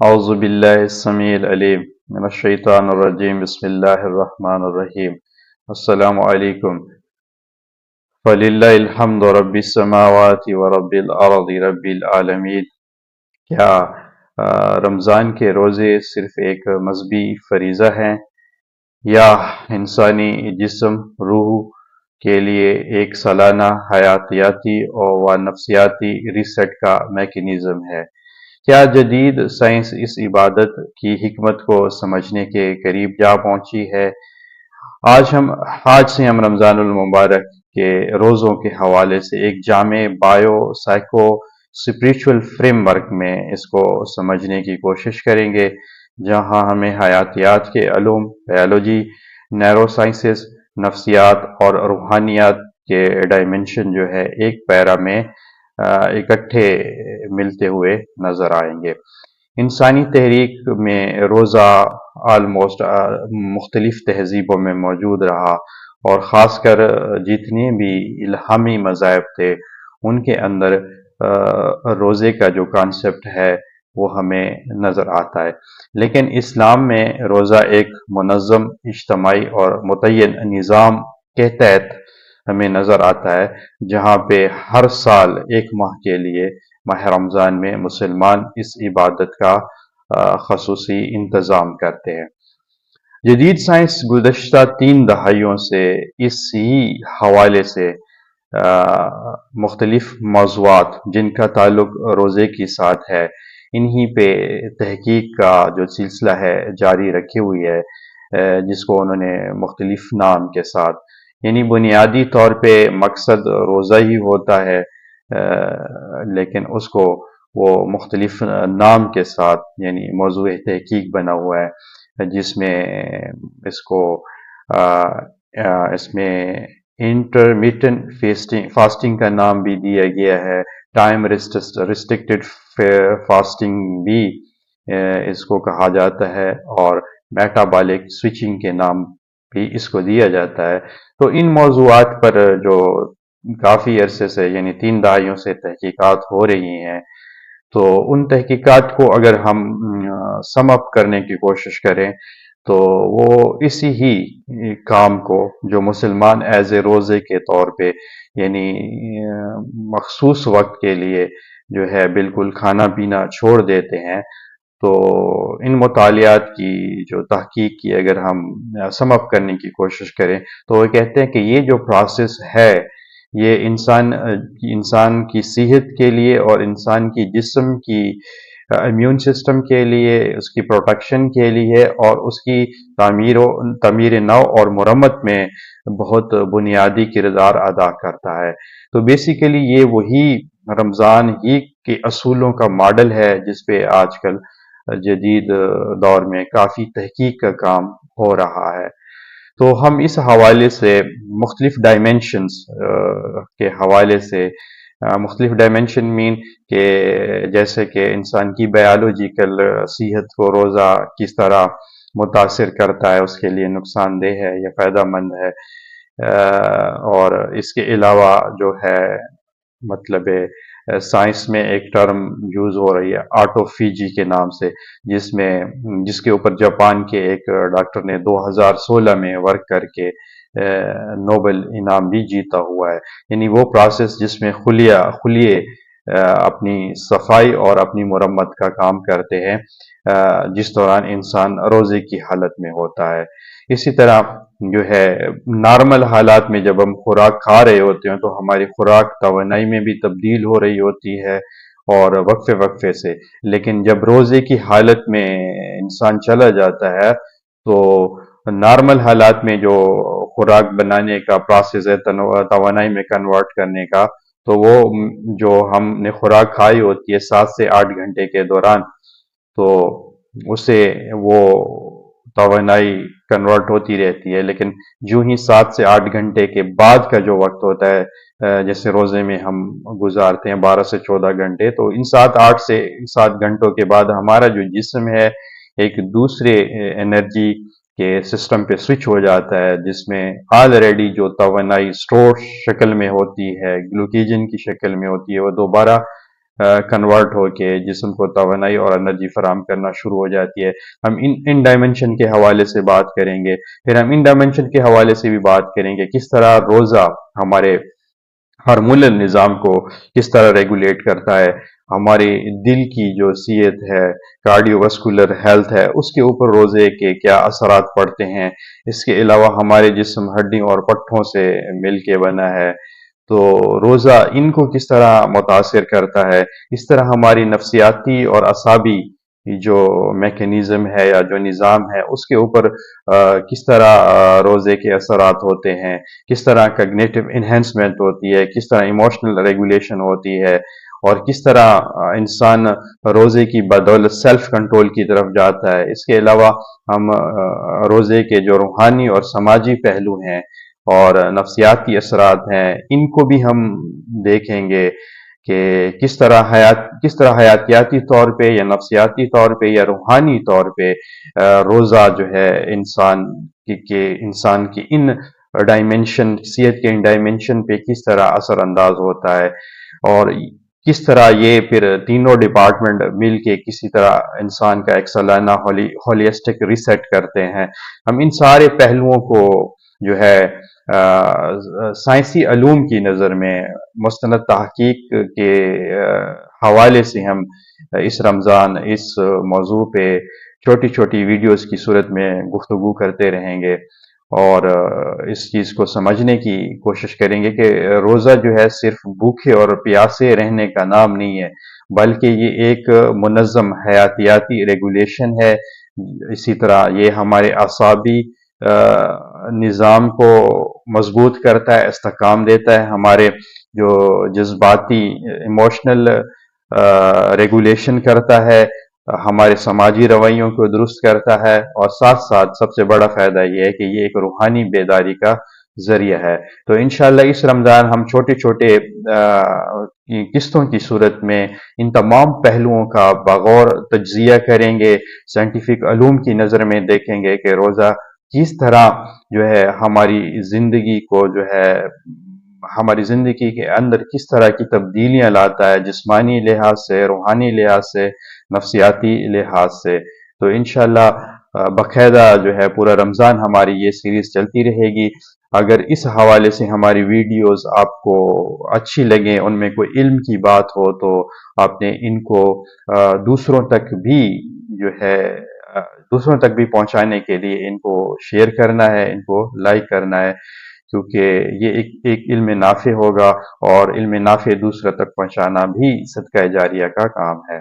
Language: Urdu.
اعوذ باللہ السمیع العلیم من الشیطان الرجیم بسم اللہ الرحمن الرحیم السلام علیکم فللہ الحمد رب السماوات ورب الارض رب العالمین۔ کیا رمضان کے روزے صرف ایک مذہبی فریضہ ہیں یا انسانی جسم روح کے لیے ایک سالانہ حیاتیاتی و نفسیاتی ریسیٹ کا میکینزم ہے؟ کیا جدید سائنس اس عبادت کی حکمت کو سمجھنے کے قریب جا پہنچی ہے؟ آج سے ہم رمضان المبارک کے روزوں کے حوالے سے ایک جامع bio psycho spiritual frame work میں اس کو سمجھنے کی کوشش کریں گے، جہاں ہمیں حیاتیات کے علوم، بیالوجی، نیورو سائنسز، نفسیات اور روحانیات کے ڈائمنشن جو ہے ایک پیرا میں اکٹھے ملتے ہوئے نظر آئیں گے۔ انسانی تحریک میں روزہ آلموسٹ مختلف تہذیبوں میں موجود رہا، اور خاص کر جتنے بھی الہامی مذاہب تھے ان کے اندر روزے کا جو کانسیپٹ ہے وہ ہمیں نظر آتا ہے، لیکن اسلام میں روزہ ایک منظم، اجتماعی اور متعین نظام کے تحت ہمیں نظر آتا ہے، جہاں پہ ہر سال ایک ماہ کے لیے ماہ رمضان میں مسلمان اس عبادت کا خصوصی انتظام کرتے ہیں۔ جدید سائنس گزشتہ 3 دہائیوں سے اس ہی حوالے سے مختلف موضوعات جن کا تعلق روزے کے ساتھ ہے، انہی پہ تحقیق کا جو سلسلہ ہے جاری رکھی ہوئی ہے، جس کو انہوں نے مختلف نام کے ساتھ، یعنی بنیادی طور پہ مقصد روزہ ہی ہوتا ہے، لیکن اس کو وہ مختلف نام کے ساتھ یعنی موضوع تحقیق بنا ہوا ہے، جس میں اس میں انٹرمیٹنٹ فاسٹنگ کا نام بھی دیا گیا ہے، ٹائم ریسٹرکٹڈ فاسٹنگ بھی اس کو کہا جاتا ہے، اور میٹابولک سوئچنگ کے نام بھی اس کو دیا جاتا ہے۔ تو ان موضوعات پر جو کافی عرصے سے یعنی 3 دہائیوں سے تحقیقات ہو رہی ہیں، تو ان تحقیقات کو اگر ہم سم اپ کرنے کی کوشش کریں تو وہ اسی ہی کام کو جو مسلمان ایز اے روزے کے طور پہ یعنی مخصوص وقت کے لیے جو ہے بالکل کھانا پینا چھوڑ دیتے ہیں، تو ان مطالعات کی جو تحقیق کی اگر ہم سم اپ کرنے کی کوشش کریں تو وہ کہتے ہیں کہ یہ جو پروسیس ہے یہ انسان کی صحت کے لیے اور انسان کی جسم کی امیون سسٹم کے لیے، اس کی پروٹیکشن کے لیے اور اس کی تعمیر نو اور مرمت میں بہت بنیادی کردار ادا کرتا ہے۔ تو بیسیکلی یہ وہی رمضان ہی کے اصولوں کا ماڈل ہے جس پہ آج کل جدید دور میں کافی تحقیق کا کام ہو رہا ہے۔ تو ہم اس حوالے سے مختلف ڈائمنشنز کے حوالے سے مختلف ڈائمنشن مین کہ جیسے کہ انسان کی بایولوجیکل صحت کو روزہ کس طرح متاثر کرتا ہے، اس کے لیے نقصان دہ ہے یا فائدہ مند ہے، اور اس کے علاوہ جو ہے مطلب سائنس میں ایک ٹرم یوز ہو رہی ہے آٹوفیجی کے نام سے، جس کے اوپر جاپان کے ایک ڈاکٹر نے 2016 میں ورک کر کے نوبل انعام بھی جیتا ہوا ہے، یعنی وہ پروسیس جس میں خلیے اپنی صفائی اور اپنی مرمت کا کام کرتے ہیں جس دوران انسان روزے کی حالت میں ہوتا ہے۔ اسی طرح جو ہے نارمل حالات میں جب ہم خوراک کھا رہے ہوتے ہیں تو ہماری خوراک توانائی میں بھی تبدیل ہو رہی ہوتی ہے اور وقفے وقفے سے، لیکن جب روزے کی حالت میں انسان چلا جاتا ہے تو نارمل حالات میں جو خوراک بنانے کا پروسیس ہے توانائی میں کنورٹ کرنے کا، تو وہ جو ہم نے خوراک کھائی ہوتی ہے 7 سے 8 گھنٹے کے دوران، تو اسے وہ توانائی کنورٹ ہوتی رہتی ہے، لیکن جو ہی 7 سے 8 گھنٹے کے بعد کا جو وقت ہوتا ہے، جیسے روزے میں ہم گزارتے ہیں 12 سے 14 گھنٹے، تو ان 8 سے 7 گھنٹوں کے بعد ہمارا جو جسم ہے ایک دوسرے انرجی کے سسٹم پہ سوئچ ہو جاتا ہے، جس میں آلریڈی جو توانائی سٹور شکل میں ہوتی ہے، گلوکیجن کی شکل میں ہوتی ہے، وہ دوبارہ کنورٹ ہو کے جسم کو توانائی اور انرجی فراہم کرنا شروع ہو جاتی ہے۔ ہم ان ڈائمنشن کے حوالے سے بات کریں گے، پھر ہم ان ڈائمنشن کے حوالے سے بھی بات کریں گے کس طرح روزہ ہمارے ہارمونل نظام کو کس طرح ریگولیٹ کرتا ہے، ہماری دل کی جو صحت ہے، کارڈیو واسکولر ہیلتھ ہے، اس کے اوپر روزے کے کیا اثرات پڑتے ہیں۔ اس کے علاوہ ہمارے جسم ہڈیوں اور پٹھوں سے مل کے بنا ہے، تو روزہ ان کو کس طرح متاثر کرتا ہے، اس طرح ہماری نفسیاتی اور اعصابی جو میکینزم ہے یا جو نظام ہے اس کے اوپر کس طرح روزے کے اثرات ہوتے ہیں، کس طرح کگنیٹو انہینسمنٹ ہوتی ہے، کس طرح ایموشنل ریگولیشن ہوتی ہے، اور کس طرح انسان روزے کی بدولت سیلف کنٹرول کی طرف جاتا ہے۔ اس کے علاوہ ہم روزے کے جو روحانی اور سماجی پہلو ہیں اور نفسیاتی اثرات ہیں ان کو بھی ہم دیکھیں گے کہ کس طرح حیاتیاتی طور پہ یا نفسیاتی طور پہ یا روحانی طور پہ روزہ جو ہے انسان کی ان ڈائمنشن، صحت کے ان ڈائمنشن پہ کس طرح اثر انداز ہوتا ہے، اور کس طرح یہ پھر تینوں ڈپارٹمنٹ مل کے کسی طرح انسان کا ایک سالانہ ہولیسٹک ریسیٹ کرتے ہیں۔ ہم ان سارے پہلوؤں کو جو ہے سائنسی علوم کی نظر میں مستند تحقیق کے حوالے سے ہم اس رمضان اس موضوع پہ چھوٹی چھوٹی ویڈیوز کی صورت میں گفتگو کرتے رہیں گے، اور اس چیز کو سمجھنے کی کوشش کریں گے کہ روزہ جو ہے صرف بھوکے اور پیاسے رہنے کا نام نہیں ہے، بلکہ یہ ایک منظم حیاتیاتی ریگولیشن ہے۔ اسی طرح یہ ہمارے اعصابی نظام کو مضبوط کرتا ہے، استحکام دیتا ہے، ہمارے جو جذباتی ایموشنل ریگولیشن کرتا ہے، ہمارے سماجی رویوں کو درست کرتا ہے، اور ساتھ ساتھ سب سے بڑا فائدہ یہ ہے کہ یہ ایک روحانی بیداری کا ذریعہ ہے۔ تو انشاءاللہ اس رمضان ہم چھوٹے چھوٹے قسطوں کی صورت میں ان تمام پہلوؤں کا بغور تجزیہ کریں گے، سائنٹیفک علوم کی نظر میں دیکھیں گے کہ روزہ کس طرح جو ہے ہماری زندگی کو جو ہے ہماری زندگی کے اندر کس طرح کی تبدیلیاں لاتا ہے، جسمانی لحاظ سے، روحانی لحاظ سے، نفسیاتی لحاظ سے۔ تو انشاءاللہ باقاعدہ جو ہے پورا رمضان ہماری یہ سیریز چلتی رہے گی۔ اگر اس حوالے سے ہماری ویڈیوز آپ کو اچھی لگیں، ان میں کوئی علم کی بات ہو، تو آپ نے ان کو دوسروں تک بھی جو ہے دوسروں تک بھی پہنچانے کے لیے ان کو شیئر کرنا ہے، ان کو لائک کرنا ہے، کیونکہ یہ ایک علم نافع ہوگا، اور علم نافع دوسروں تک پہنچانا بھی صدقہ جاریہ کا کام ہے۔